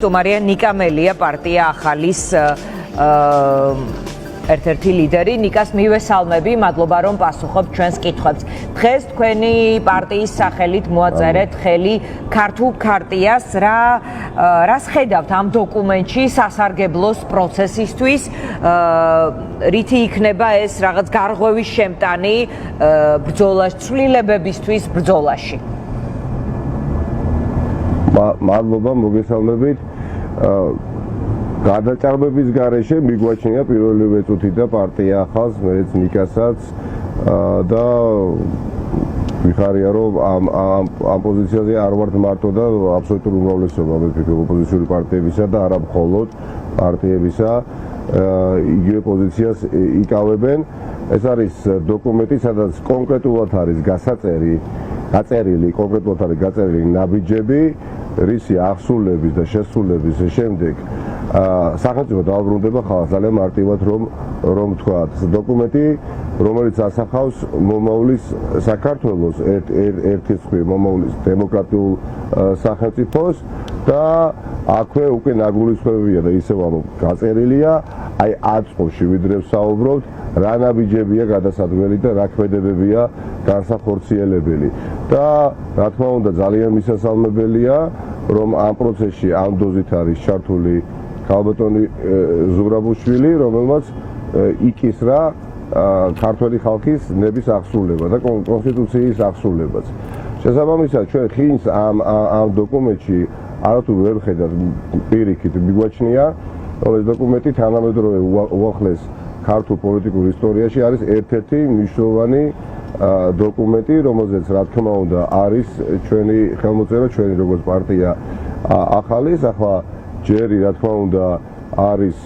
Marija Nika Melia პარტია ახალის ერთ-ერთი ლიდერი ნიკას მივესალმები, მადლობა რომ პასუხობთ ჩვენს კითხვებს. დღეს თქვენი პარტიის სახელით მოაწერეთ ხელი ქართულ ქარტიას, რას ხედავთ ამ დოკუმენტში სასარგებლოს პროცესისთვის, რითი იქნება ეს რაღაც გარღვევის შემტანი ბრძოლაში, ცვლილებებისთვის ბრძოლაში. მადლობა, მოგესალმებით. გადაჭარბების გარეშე მიგვაჩნია პირველივე წუთი და პარტია ახალს, მეც ნიკასაც და ვიხარია რომ ამ პოზიციაზე არ ვართ მარტო და აბსოლუტური უმრავლესობა ვფიქრობ ოპოზიციური პარტიებისა და არა მხოლოდ პარტიებისა იგივე პოზიციას იკავებენ. ეს არის დოკუმენტი, სადაც კონკრეტულად არის გაწერილი ნაბიჯები რისი აღსრულების და შესრულების შემდეგ სახელმწიფო დაუბრუნდება ხალხს, ძალიან მარტივად რომ თქვა. დოკუმენტი, რომელიც ასახავს მომავლის საქართველოს ერთის მხრივ მომავლის დემოკრატიულ სახელმწიფოს და აქვე უკვე ნაგულისხმებია და ისევ გაწერილია, აი აწყოში ვიდრე ვსაუბრობთ, რა ნაბიჯებია გადასადგმელი და რა ქმედებებია განსახორციელებელი. და რა თქმა უნდა ძალიან მისასალმებელია, რომ ამ პროცესში ამ დოზით არის ჩართული ქალბატონი ზურაბუშვილი, რომელმაც იკისრა ქართველი ხალხის ნების აღსრულება და კონსტიტუციის აღსრულებაც. შესაბამისად, ჩვენ ხინს ამ დოკუმენტში არათუ ვერ ხედავთ, პირიქით მიგვაჩნია, რომ ეს დოკუმენტი თანამედროვე უახლეს ქართულ პოლიტიკურ ისტორიაში არის ერთ-ერთი მნიშვნელოვანი დოკუმენტი, რომელზეც რა თქმა უნდა არის ჩვენი ხელმოწერა, ჩვენი როგორც პარტია ახალის, ახლა ჯერი რა თქმა უნდა არის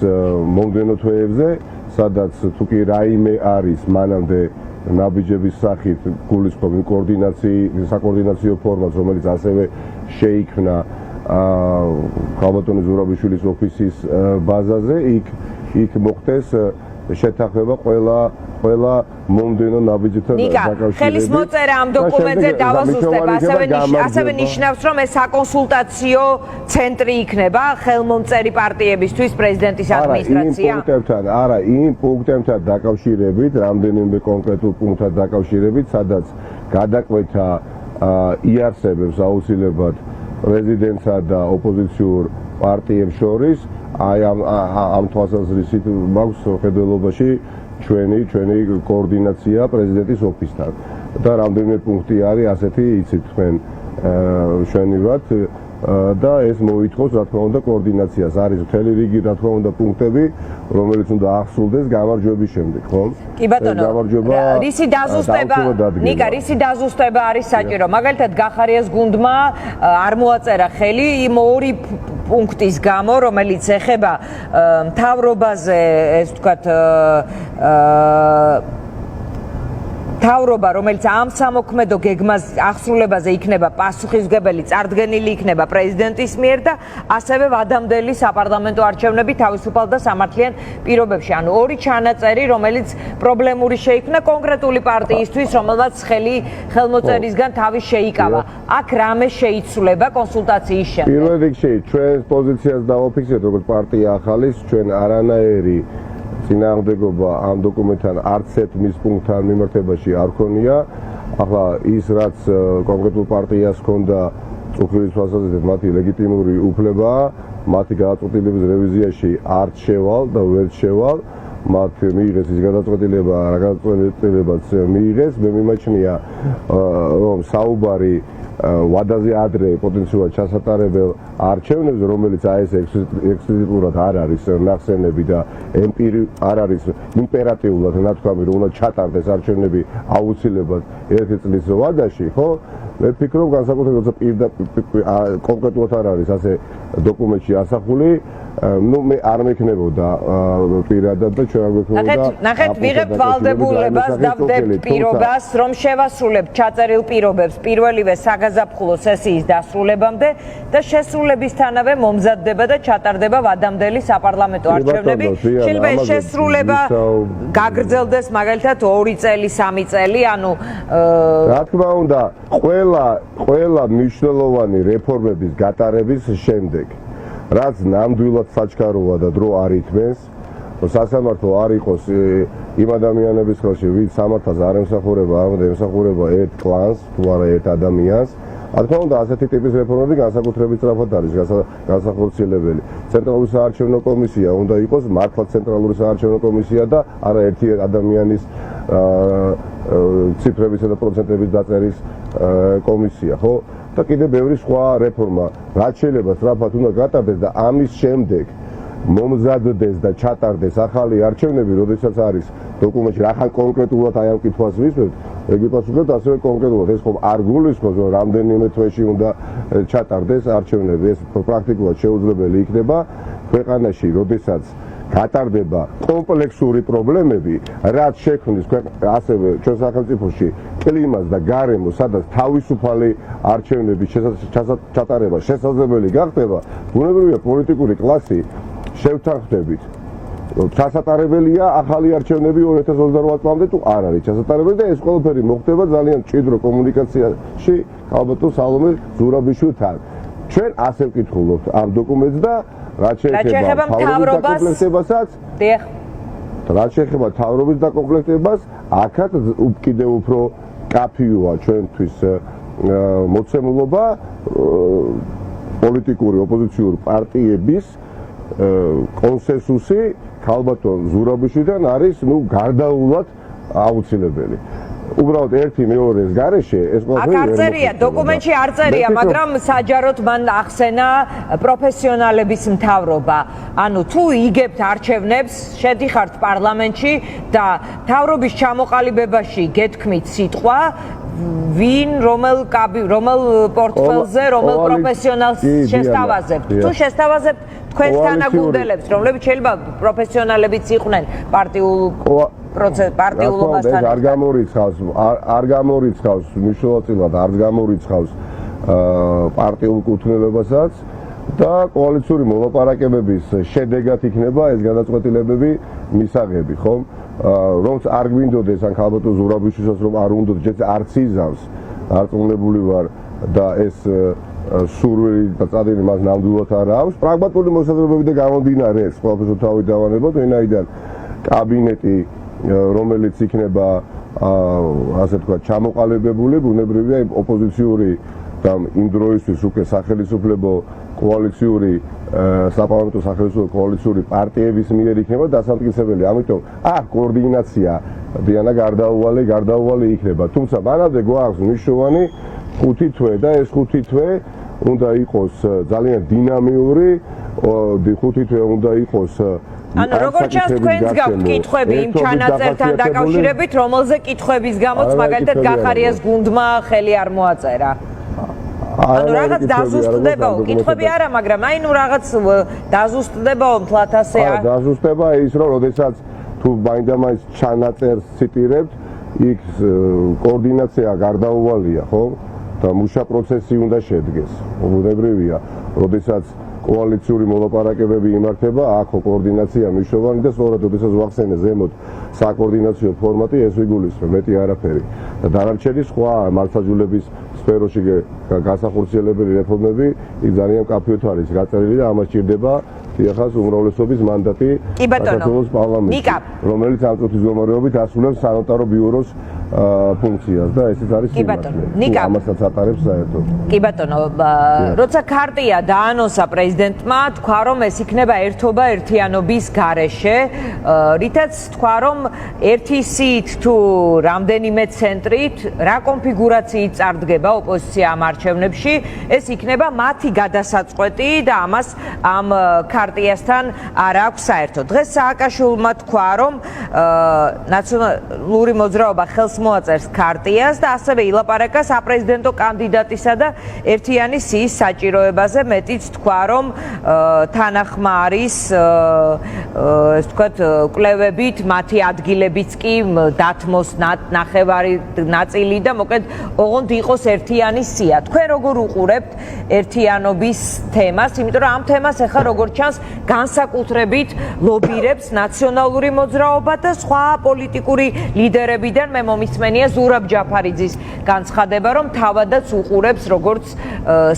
მომდევნო თვეებზე, სადაც თუ კი რაიმე არის მანამდე ნაბიჯების სახით გულისხმობ საკოორდინაციო ფორმას, რომელიც ასევე შეიქმნა ქალბატონი ზურაბიშვილის ოფისის ბაზაზე, იქ მოხდეს შეთანხმება ყველა მომდევნო ნაბიჯთან დაკავშირებით. ხელის მოწერა ამ დოკუმენტზე დავაზუსტებ, ასევე ნიშნავს, რომ ეს საკონსულტაციო ცენტრი იქნება ხელმომწერი პარტიებისთვის პრეზიდენტის ადმინისტრაცია. იმ პუნქტებთან დაკავშირებით, რამდენიმე კონკრეტულ პუნქტთან დაკავშირებით, სადაც გადაკვეთა იარსებებს აუცილებლად პრეზიდენტსა და ოპოზიციურ პარტიებს შორის, აი ამ თვალსაზრისით მაქვს ხედველობაში ჩვენი კოორდინაცია პრეზიდენტის ოფისთან და რამდენიმე პუნქტი არის ასეთი, იცით თქვენ მშვენივრად და ეს მოითხოვს რა თქმა უნდა კოორდინაციას. არის მთელი რიგი რა თქმა უნდა პუნქტები, რომელიც უნდა აღსრულდეს გამარჯვების შემდეგ, ხო? კი ბატონო, რისი დაზუსტება არის საჭირო? მაგალითად გახარიას გუნდმა არ მოაწერა ხელი იმ ორი პუნქტის გამო, რომელიც ეხება მთავრობაზე, ეს ვთქვათ, მთავრობა, რომელიც ამ სამოქმედო გეგმას აღსრულებაზე იქნება პასუხისმგებელი, წარდგენილი იქნება პრეზიდენტის მიერ და ასევე ვადამდელი საპარლამენტო არჩევნები თავისუფალ და სამართლიან პირობებში. ანუ ორი ჩანაწერი, რომელიც პრობლემური შეიქმნა კონკრეტული პარტიისთვის, რომელმაც ხელმოწერისგან თავი შეიკავა. აქ რამე შეიცვლება კონსულტაციის შემდეგ. პირველ რიგში ჩვენ პოზიციას დავაფიქსირეთ, როგორც პარტია ახალის, ჩვენ არანაირი წინააღმდეგობა ამ დოკუმენტთან არც ერთ მის პუნქტთან მიმართებაში არ ქონია. ახლა ის რაც კონკრეტულ პარტიას ჰქონდა წუხილის თვალსაზრისით მათი ლეგიტიმური უფლებაა, მათი გადაწყვეტილების რევიზიაში არც შევალ და ვერ შევალ, მათ მიიღეს ის გადაწყვეტილება, რა გადაწყვეტილებაც მიიღეს. მე მიმაჩნია რომ საუბარი ვადაზე ადრე პოტენციალურად ჩასატარებელ არჩევნებზე, რომელიც აი ეს ექსპლიციტურად არ არის ნახსენები და არ არის იმპერატიულად ნათქვამი, რომ უნდა ჩატარდეს არჩევნები აუცილებლად 1 წლის ვადაში, ხო? მე ვფიქრობ, განსაკუთრებით კონკრეტულად არ არის ასე დოკუმენტში ასახული, მე არ მექნებოდა პირადად და ჩვენ არ გვექნებოდა. ნახეთ, ვიღებ ვალდებულებას და ვდებთ პირობას, რომ შევასრულებთ ჩაწერილ პირობებს პირველივე საგაზაფხულო სესიის დასრულებამდე და შესრულებისთანავე მომზადდება და ჩატარდება ვადამდელი საპარლამენტო არჩევნები. შეიძლება ეს შესრულება გაგრძელდეს მაგალითად 2 წელი, 3 წელი, ანუ რა თქმა უნდა, ყველა მნიშვნელოვანი რეფორმების გატარების შემდეგ რაც ნამდვილად საჩქაროა და დრო არ ითმენს, სასამართლო არ იყოს იმ ადამიანების ხელში, ვინც სამართალს არ ემსახურება, არამედ ემსახურება ერთ კლანს, თუ არა ერთ ადამიანს. რა თქმა უნდა, ასეთი ტიპის რეფორმები განსაკუთრებით სწრაფად არის განსახორციელებელი. ცენტრალური საარჩევნო კომისია უნდა იყოს მართლაც ცენტრალური საარჩევნო კომისია და არა ერთი ადამიანის ციფრებისა და პროცენტების დაწერის კომისია, ხო? და კიდევ ბევრი სხვა რეფორმა, რაც შეიძლება სწრაფად უნდა გატარდეს და ამის შემდეგ მომზადდეს და ჩატარდეს ახალი არჩევნები, როდესაც არის დოკუმენტში, რახან კონკრეტულად აი ამ კითხვას ვისმენთ, იგი პასუხობთ ასევე კონკრეტულად, ეს ხომ არ გულისხმობს, რომ რამდენიმე თვეში უნდა ჩატარდეს არჩევნები, ეს პრაქტიკულად შეუძლებელი იქნება ქვეყანაში, როდესაც გატარდება კომპლექსური პრობლემები, რაც შექმნის ასევე ჩვენ სახელმწიფოში კლიმატს და გარემოს, სადაც თავისუფალი არჩევნების ჩატარება შესაძლებელი გახდება, ბუნებრივია პოლიტიკური კლასი შევთანხმდებით. ჩასატარებელია ახალი არჩევნები 2028 წლამდე თუ არ არის ჩასატარებელი და ეს ყველაფერი მოხდება ძალიან მჭიდრო კომუნიკაციაში ალბათ სალომე ზურაბიშვილთან. ჩვენ ასე ვკითხულობთ ამ დოკუმენტს და რაც შეეხება მთავრობასაც, რაც შეეხება მთავრობის დაკომპლექტებას, აქაც კიდევ უფრო კაფეოა ჩვენთვის მოცემულობა პოლიტიკური ოპოზიციური პარტიების კონსენსუსი ქალბატონ ზურაბიშვილთან არის გარდაულად აუცილებელი. უბრალოდ ერთი მეორეს გარეშე ეს ყველაფერი არ წერია, დოკუმენტში არ წერია, მაგრამ საჯაროდ მან ახსენა პროფესიონალების მთავრობა. ანუ თუ იგებთ არჩევნებს, შედიხართ პარლამენტში და მთავრობის ჩამოყალიბებაში გეთქმით სიტყვა, ვინ რომელ პორტფელზე, რომელ პროფესიონალს შესთავაზებთ. თუ შესთავაზებთ თქვენს თანაგუნდელებს, რომლებიც შეიძლება პროფესიონალებიც იყვნენ პარტიულობასთან. არ გამორიცხავს მნიშვნელოვნად არ გამორიცხავს პარტიულ კუთვნილებასაც და კოალიციური მოლაპარაკებების შედეგად იქნება ეს გადაწყვეტილებები მისაღები, ხომ? რომც არ გვინდოდეს ან ქალბატონ ზურაბიშვილსაც რომ არ უნდათ ჯერ არც იზამს, არწმუნებული ვარ და ეს სურვილი და წადილი მას ნამდვილად არ აქვს. პრაგმატული მოსაზრებები და გამომდინარე ეს ყველაფერს თავი დავანებოთ, ვინაიდან კაბინეტი რომელიც იქნება ასე თქვა ჩამოყალიბებული, ბუნებრივია ოპოზიციური და იმ დროისთვის უკვე სახელმწიფო კოალიციური საპარლამენტო სახელმწიფო კოალიციური პარტიების მიერ იქნება დასამტკიცებელი. ამიტომ კოორდინაცია დიანა გარდაუვალი იქნება. თუმცა მანამდე გვაქვს მნიშვნელოვანი 5 თვე და ეს 5 თვე უნდა იყოს ძალიან დინამიური, 5 თვე უნდა იყოს ანუ როგორც ჩანს თქვენს გაქვთ კითხვები იმ ჩანაწერთან დაკავშირებით, რომელზე კითხვების გამოც მაგალითად გახარიას გუნდმა ხელი არ მოაწერა. ანუ რაღაც დაზუსტდებაო, კითხვები არა, მაგრამ აი ნუ რაღაც დაზუსტდებაო მთლად ასე არ. დაზუსტება ის რომ როდესაც თუ მაინდა-მაინც ჩანაწერს ციტირებთ, იქ კოორდინაცია გარდაუვალია, ხო? და მუშა პროცესი უნდა შედგეს. ბუნებრივია, როდესაც კოალიციური მოლაპარაკებები იმართება, აქ კოორდინაცია მნიშვნელოვანი და სწორედ როდესაც ვახსენე ზემოთ საკოორდინაციო ფორმატი, ეს ვიგულისხმე, მეტი არაფერი. და დანარჩენი სხვა მართლმსაჯულების სფეროში განსახორციელებელი რეფორმები იქ ძალიან კაფეოდ არის გაწერილი და ამას ჭირდება ხალხის უმრავლესობის მანდატი საქართველოს პარლამენტში, რომელიც ამ წუთის გომარეობით ასრულებს სანოტარო ბიუროს ფუნქციას და ესეც არის სიმართლე. ამასაც ატარებს საერთოდ. კი ბატონო, როცა ქარტია დაანონსა პრეზიდენტმა, თქვა რომ ეს იქნება ერთობა ერთიანობის გარეშე, რითაც თქვა რომ ერთი სიით თუ რამდენიმე ცენტრით რა კონფიგურაციით წარდგება ოპოზიცია ამ არჩევნებში, ეს იქნება მათი გადასაწყვეტი და ამას ამ ქარტიასთან არ აქვს საერთო. დღეს სააკაშვილმა თქვა რომ ნაციონალური მოძრაობა ხელს მოაწერს ქარტიას და ასევე ილაპარაკა საპრეზიდენტო კანდიდატისა და ერთიანი სიის საჭიროებაზე, მეტიც თქვა რომ თანახმა არის ეს ვთქვათ კვლევებით მათი ადგილებიც კი დათმოს ნახევარი ნაწილი და მოკლედ ოღონდ იყოს ერთიანი სია. თქვენ როგორ უყურებთ ერთიანობის თემას, იმიტომ რომ ამ თემას ახლა როგორც ჩანს განსაკუთრებით ლობირებს ნაციონალური მოძრაობა და სხვა პოლიტიკური ლიდერებიდან მე მომისმენია ზურაბ ჯაფარიძის განცხადება, რომ თავადაც უყურებს როგორც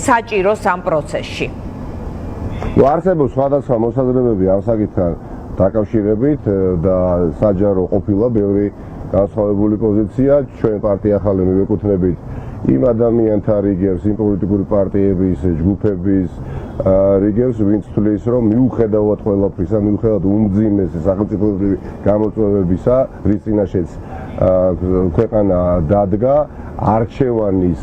საჭიროს ამ პროცესში. არსებობს სხვადასხვა მოსაზრებები ამ საკითხთან დაკავშირებით და საჯარო ყოფილა ბევრი განსხვავებული პოზიცია. ჩვენ პარტია ახალი მივეკუთვნებით იმ ადამიანთა რიგებს, იმ პოლიტიკური პარტიების, ჯგუფების რიგებს, ვინც თვლის, რომ მიუხედავად ყველაფრისა, მიუხედავად უმძიმესი სახელმწიფოებრივი გამოწვევებისა, რის წინაშეც ქვეყანა დადგა, არჩევანის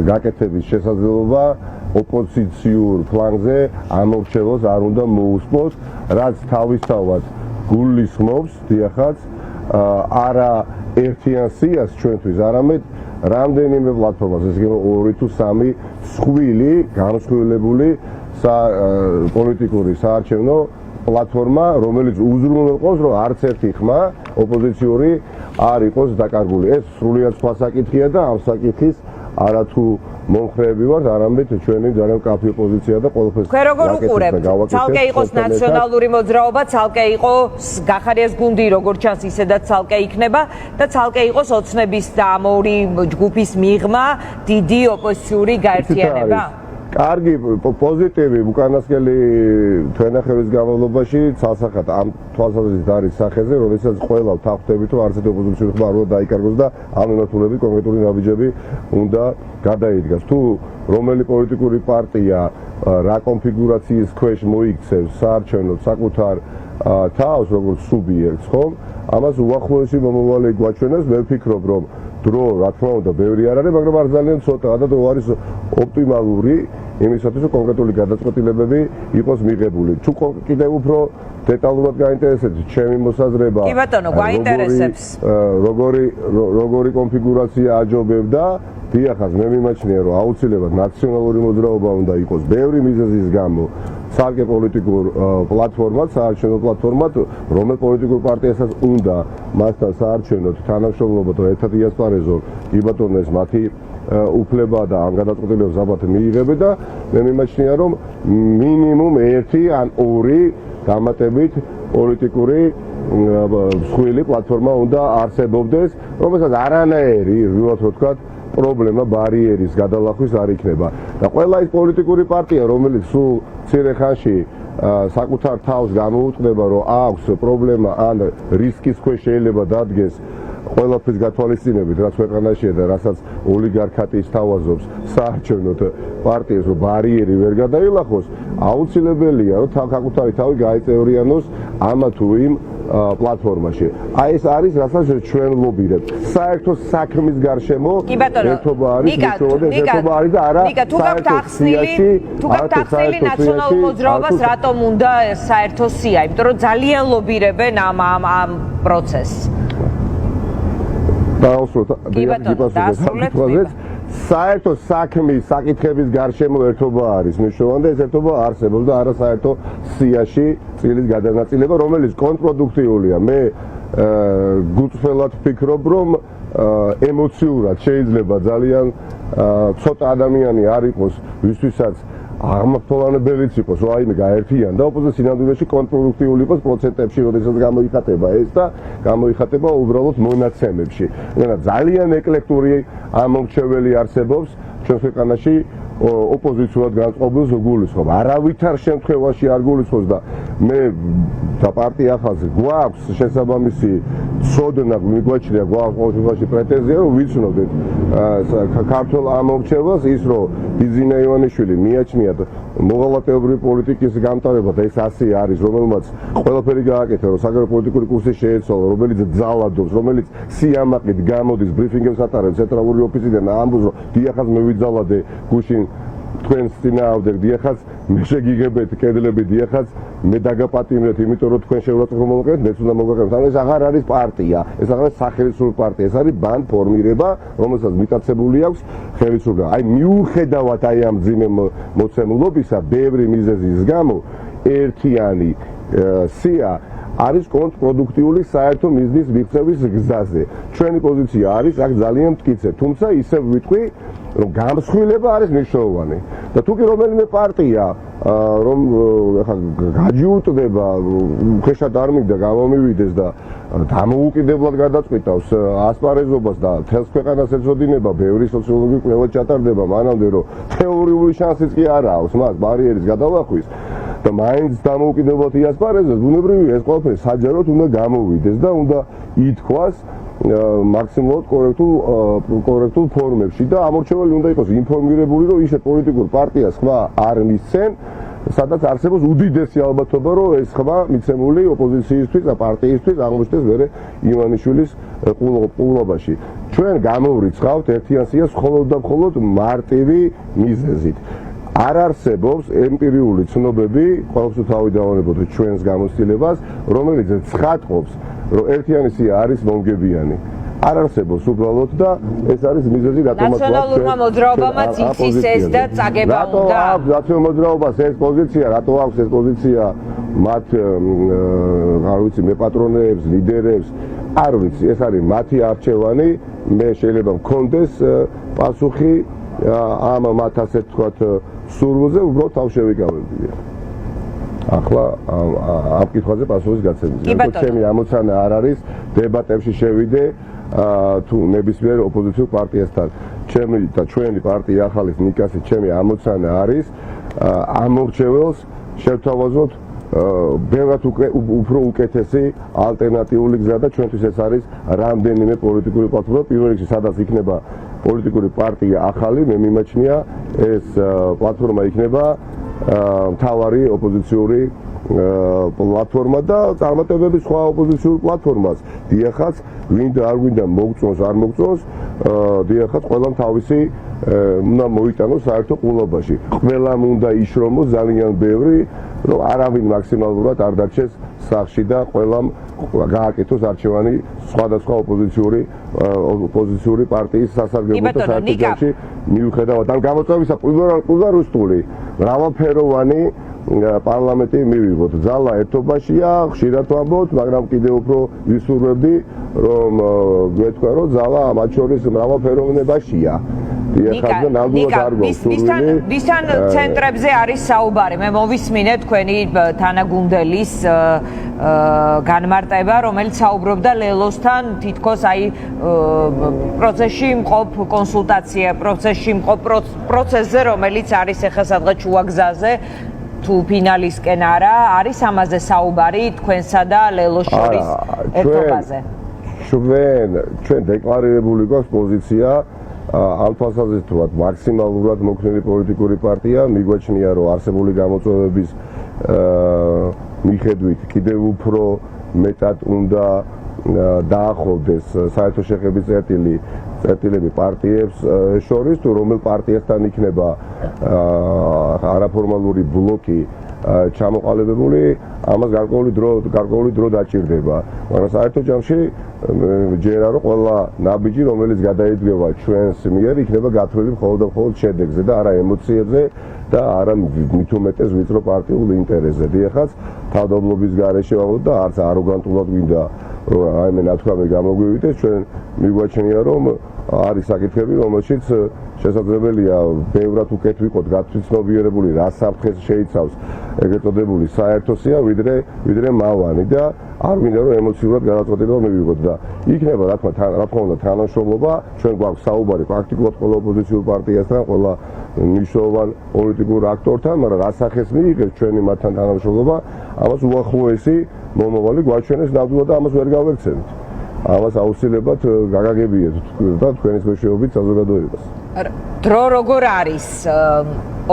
გაკეთების შესაძლებლობა ოპოზიციურ ფლანგზე ამორჩევოს არ უნდა მოუსწოს, რაც თავისთავად გულისხმობს დიახაც არა ერთიან სიას ჩვენთვის, არამედ რამდენიმე პლატფორმას, ესე იგი 2 თუ 3 სხვილი განსხვავებული პოლიტიკური საარჩევნო პლატფორმა, რომელიც უზრუნველყოფს, რომ არც ერთი ხმა ოპოზიციური არ იყოს დაკარგული. ეს სრულიად სხვა საკითხია და ამ საკითხის არათუ მომხრეები ვართ, არამედ ჩვენი ძალიან კაფე პოზიცია და ყველაფერს თქვენ როგორ უყურებთ? ცალკე იყოს ნაციონალური მოძრაობა, ცალკე იყოს გახარიას გუნდი, როგორც ჩანს, ისედაც ცალკე იქნება და ცალკე იყოს ოცნების და ამ ორი ჯგუფის მიღმა დიდი ოპოზიციური გაერთიანება. კარგი, პოზიტივი, უკანასკნელი თვენახევრის განმავლობაში ცალსახად ამ თვალსაზრისით არის სახეზე, როდესაც ყველა ვთანხმდებით, რომ არც ერთი ოპოზიციური ხმა არ უნდა დაიკარგოს და ამ მიმართულებით კონკრეტული ნაბიჯები უნდა გადაიდგას. თუ რომელი პოლიტიკური პარტია რა კონფიგურაციის ქვეშ მოიქცევს საარჩევნოდ საკუთარ თავს, როგორც სუბიექტს, ხომ? ამას უახლოესი მომავალი გვაჩვენებს, მე ვფიქრობ, რომ დრო, რა თქმა უნდა, ბევრი არ არის, მაგრამ არ ძალიან ცოტაა და დრო არის ოპტიმალური იმისათვის, რომ კონკრეტული გადაწყვეტილებები იყოს მიღებული. თუ კიდევ უფრო დეტალურად გაინტერესებს ჩემი მოსაზრება, კი ბატონო, გვაინტერესებს. როგორი კონფიგურაცია აჯობებდა, დიახაც, მე მიმაჩნია, რომ აუცილებლად ნაციონალური მოძრაობა უნდა იყოს ბევრი მიზეზის გამო. ცალკე პოლიტიკურ პლატფორმად, საარჩევნო პლატფორმად, რომელ პოლიტიკურ პარტიასაც უნდა მასთან საარჩევნოდ თანამშრომლობა და ერთად იასპარეზონ, კი ბატონო, ეს მათი უფლება და ამ გადაწყვეტილებებს ალბათ მიიღებენ და მე მიმაჩნია, რომ მინიმუმ 1 ან 2 დამატებით პოლიტიკური მსხვილი პლატფორმა უნდა არსებობდეს, რომელსაც არანაირი, ვიღოთ რო თქვა, პრობლემა ბარიერის გადალახვის არ იქნება. და ყველა ის პოლიტიკური პარტია, რომელიც სულ მცირე ხანში საკუთარ თავს გამოუწყდება, რომ აქვს პრობლემა ან რისკის ქვეშ შეიძლება დადგეს ყველაფრის გათვალისწინებით, რაც ქვეყანაშია და რასაც ოლიგარქატი ისთავაზობს საარჩევნოდ პარტიას, რომ ბარიერი ვერ გადაილახოს, აუცილებელია, რომ საკუთარი თავი გაეწევრიანოს ამა თუ იმ პლატფორმაში. აი ეს არის, რასაც ჩვენ ლობირებთ. საერთო საქმის გარშემო ერთობა არის, ერთობა არის და არა საერთო ნაციონალურ მოძრაობას რატომ უნდა საერთო სია? იმიტომ რომ ძალიან ლობირებენ ამ პროცესს. საერთო საქმის საკითხების გარშემო ერთობა არის მნიშვნელოვანი და ეს ერთობა არსებობს და არა საერთო სიაში წილის გადანაწილება, რომელიც კონტრპროდუქტიულია. მე გუწველად ვფიქრობ, რომ ემოციურად შეიძლება ძალიან ცოტა ადამიანი არ იყოს, ვისთვისაც აღმართულანებელიც იყოს, რომ აიმე გაერთიან და ოპოზიცია სინამდვილეში კონტრპროდუქტიული იყოს პროცენტებში, როდესაც გამოიხატება ეს და გამოიხატება უბრალოდ მონაცემებში. ძალიან ეკლექტური ამორჩეველი არსებობს ჩვენ ქვეყანაში ოპოზიციურად განწყობილს გულისხმობ. არავითარ შემთხვევაში არ გულისხმობს და მე და პარტია ახალს გვაქვს შესაბამისი ცოდნა, მიგვაჩნია ყოველთვის პრეტენზია, რომ ვიცნობთ ქართულ ამორჩევლს ის, რომ ბიზინა ივანიშვილი მიაჩნიათ მოღალატეობრივი პოლიტიკის გამტარება და ეს ასე არის, რომელმაც ყველაფერი გააკეთა, რომ საგარეო პოლიტიკური კურსი შეეცვალა, რომელიც ძალადობს, რომელიც სიამაყით გამოდის, ბრიფინგებს ატარებს ცენტრალური ოფისიდან, ამბობს, რომ დიახაც მე ვიძალადე გუშინ თქვენს წინააღმდეგ, დიახაც მე შეგიგებეთ კედლები, დიახაც მე დაგაპატიმრეთ, იმიტომ რომ თქვენ შეურაცხყოფა მომყევთ, მეც უნდა მოგაკეთოთ. ანუ ეს აღარ არის პარტია, ეს აღარ არის სახელმწიფო პარტია, ეს არის ბან ფორმირება, რომელსაც მიტაცებული აქვს ხელისუფლება. აი მიუხედავად აი ამ ძიმე მოცემულობისა, ბევრი მიზეზის გამო ერთიანი სია არის კონტრპროდუქტიული საერთო მიზნის მიღწევის გზაზე. ჩვენი პოზიცია არის აქ ძალიან მტკიცე, თუმცა ისევ ვიტყვი, რომ გამსხვილება არის მნიშვნელოვანი. და თუ კი რომელიმე პარტია რომ ახლა გაჯიუტდება, უხეშად არ მიგდა გამომივიდეს და დამოუკიდებლად გადაწყვიტავს ასპარეზობას და თელს ქვეყანას ეწოდინება, ბევრი სოციოლოგიური კვლევა ჩატარდება, მანამდე რომ თეორიული შანსიც კი არ აქვს მას ბარიერის გადალახვის. და მაინც დამოუკიდებლად იასპარეზოს, ბუნებრივია ეს ყველაფერი საჯაროდ უნდა გამოვიდეს და უნდა ითქვას მაქსიმალურად კორექტულ ფორმებში და ამორჩეველი უნდა იყოს ინფორმირებული, რომ ისეთ პოლიტიკურ პარტიას ხმა არ მისცენ, სადაც არსებობს უდიდესი ალბათობა, რომ ეს ხმა მიცემული ოპოზიციისთვის და პარტიისთვის აღმოჩნდეს მერე ივანიშვილის ყრილობაში. ჩვენ გამოვრიცხავთ ერთიან სიას მხოლოდ და მხოლოდ მარტივი მიზეზით. არ არსებობს ემპირიული ცნობები, ყოველთვის თავი დავანებოთ ჩვენს გამოცდილებას, რომელიც ცხადყოფს, რომ ერთიანი სია არის მომგებიანი. არ არსებობს უბრალოდ და ეს არის მიზეზი, რატომაც ნაციონალურმა მოძრაობამაც იცის ეს და წაგება უნდა. ნაციონალურ მოძრაობას ეს პოზიცია, რატო აქვს ეს პოზიცია მათ არ ვიცი მეპატრონეებს, ლიდერებს, არ ვიცი, ეს არის მათი არჩევანი, მე შეიძლება მქონდეს პასუხი ამ მათ ასე თქვათ სურვილზე უბრალოდ თავშევიკავებია. ახლა ამ კითხვაზე პასუხის გაცემის. ჩემი ამოცანა არ არის დებატებში შევიდე თუ ნებისმიერ ოპოზიციურ პარტიასთან. ჩემი და ჩვენი პარტია ახალი ნიკასი ჩემი ამოცანა არის ამორჩეველს შევთავაზოთ ბევრად უფრო უკეთესი ალტერნატიული გზა და ჩვენთვის ეს არის რამდენიმე პოლიტიკური პლატფორმა. პირველ რიგში სადაც იქნება პოლიტიკური პარტია ახალი, მე მიმაჩნია ეს პლატფორმა იქნება მთავარი ოპოზიციური პლატფორმა და წარმატებების სხვა ოპოზიციურ პლატფორმას დიახაც ვინდა არ გვინდა მოგწონს არ მოგწონს დიახაც ყველამ თავისი უნდა მოიტანოს საერთო ყურადღებაში. ყველამ უნდა იშრომოს ძალიან ბევრი, რომ არავინ მაქსიმალურად არ დარჩეს სახლში და ყველამ გააკეთოს არჩევანი სხვადასხვა ოპოზიციური პარტიის სასარგებლოდ და საერთო ჯამში მიუხედავად ამ გამოწვევისა პლურალისტული მრავალფეროვანი პარლამენტი მივიღოთ. ძალა ერთობაშია, ხშირად ვამბობთ, მაგრამ კიდევ უფრო ვისურვებდი, რომ გვეთქვა, რომ ძალა მათ შორის მრავალფეროვნებაშია. ვისთან ცენტრებზე არის საუბარი? მე მოვისმინე თქვენი თანაგუნდელის განმარტება, რომელიც საუბრობდა ლელოსთან თითქოს აი პროცესში მყოფ კონსულტაცია, პროცესში მყოფ პროცესზე, რომელიც არის ახლა სადღაც შუაგზაზე თუ ფინალისკენ არა, არის ამაზე საუბარი თქვენსა და ლელოს შორის ერთობაზე? ჩვენ დეკლარირებული გვაქვს პოზიცია ამ თვალსაზრისით მაქსიმალურად მოქნილი პოლიტიკური პარტია, მიგვაჩნია, რომ არსებული გამოწვევების მიხედვით კიდევ უფრო მეტად უნდა დაახლოვდეს საერთო შეხების წერტილები პარტიებს შორის, თუ რომელ პარტიასთან იქნება არაფორმალური ბლოკი ჩამოყალიბებული, ამას გარკვეული დრო დაჭირდება. მაგრამ საერთო ჯამში ჯერა რომ ყველა ნაბიჯი, რომელიც გადაიდგება ჩვენს მიერ, იქნება გათვლილი მხოლოდ და მხოლოდ შედეგზე და არა ემოციებზე და არა მით უმეტეს ვიწრო პარტიულ ინტერესზე. დიახაც თავდადლობის გარეშე ვამბობ და არც აროგანტულად გვინდა რომ აი მე ნათქვამი გამოგვივიდეს, ჩვენ მიგვაჩნია რომ არის საკითხები, რომელშიც შესაძლებელია ბევრად უკეთ ვიყოთ გაცნობიერებული, რა საფრთხეს შეიცავს ეგრეთ წოდებული საერთო სია, ვიდრე მავანი და არ მინდა რომ ემოციურად გადაწყვეტილება მივიღოთ და იქნება რა თქმა უნდა თანამშრომლობა, ჩვენ გვაქვს საუბარი პრაქტიკულად ყველა ოპოზიციურ პარტიასთან, ყველა მნიშვნელოვან პოლიტიკურ აქტორთან, მაგრამ რა სახეს მიიღებს ჩვენი მათთან თანამშრომლობა, ამას უახლოესი მომავალი გვაჩვენებს ნამდვილად და ამას ვერ გავექცევით. ამას აუცილებლად გაგაგებიეთ და თქვენის მეშვეობით საზოგადოებას. დრო როგორ არის?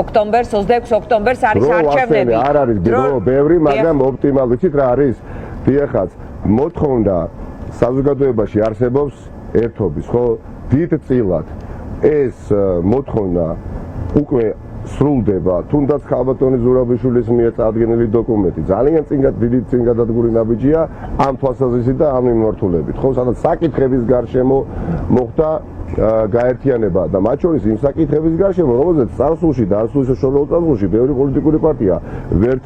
ოქტომბერს 26 ოქტომბერს არის არჩევნები. არ არის დრო ბევრი, მაგრამ ოპტიმალ ვიცით რა არის? დიახაც, მოთხოვნა საზოგადოებაში არსებობს ერთობის, ხო? დიდწილად ეს მოთხოვნა უკვე სრულდება, თუნდაც ხალბატონის ზურაბიშვილის მიერ წარდგენილი დოკუმენტი ძალიან დიდი წინგადადგური ნაბიჯია ამ თვალსაზრისით და ამ მიმართულებით. ხო, სადაც საკითხების გარშემო მოხდა გაერთიანება და მათ შორის იმ საკითხების გარშემო, რომელზეც წარსულში და საშუალო წარსულში ბევრი პოლიტიკური პარტია ვერ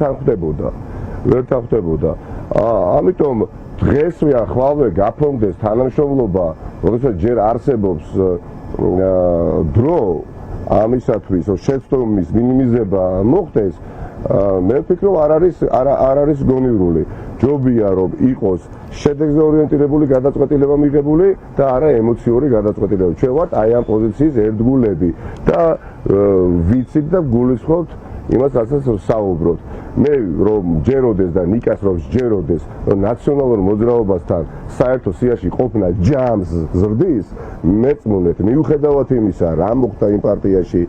თანხმდებოდა. ამიტომ დღესვე ახალვე გაფრთხილდეს თანამშრომლობა, როდესაც ჯერ არსებობს დრო ამისათვის, რომ შეცდომის მინიმიზება მოხდეს, მე ვფიქრობ არ არის გონივრული. ჯობია რომ იყოს შედეგზე ორიენტირებული გადაწყვეტილება მიღებული და არა ემოციური გადაწყვეტილება. ჩვენ ვართ აი ამ პოზიციის ერთგულები და ვიცით და გულისხმობთ იმას, რასაც საუბრობთ. მე რომ ჯეროდეს და ნიკას რომ ჯეროდეს ნაციონალურ მოძრაობასთან საერთო სიაში ყოფნა ჯამს ზრდის მეწმუნეთ მიუხედავად იმისა რა მოხდა იმ პარტიაში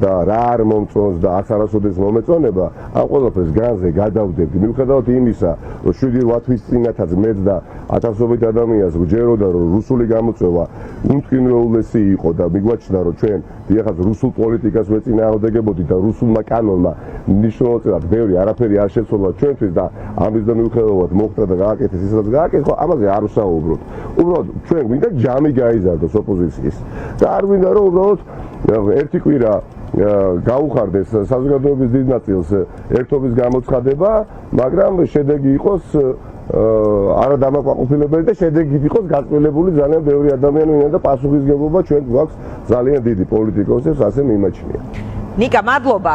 და რა არ მომწონს და არასოდეს მომეწონება ამ ყველაფერს განზე გადავდებდი მიუხედავად იმისა რომ 7-8 თვის წინათაც მეც და ათასობით ადამიანს გჯეროდა რომ რუსული გამოწვევა უმტკივნეულესი იყო და მიგვაჩნდა რომ ჩვენ დიახაც რუსულ პოლიტიკას ვეწინააღმდეგებოდით და რუსულმა კანონმა მნიშვნელოვნად ბევრი არაფერი არ შეცვალა ჩვენთვის და ამის და მიუხედავად მოხდა და გააკეთეს ისაც გააკეთეს ამაზე არ ვსაუბრობთ უბრალოდ ჩვენ გვინდა ჯამი გაიზარდოს ოპოზიციის და არ გვინდა რომ უბრალოდ ერთი კვირა გაუხარდეს საზოგადოების დიდ ნაწილს ერთობის გამოცხადება მაგრამ შედეგი იყოს არა დამაკმაყოფილებელი და შედეგი იყოს გაწმილებული ძალიან ბევრი ადამიანი ვინაიდან და პასუხისგებლობა ჩვენ გვაქვს ძალიან დიდი პოლიტიკოსებს ასე მიმაჩნია ნიკა მადლობა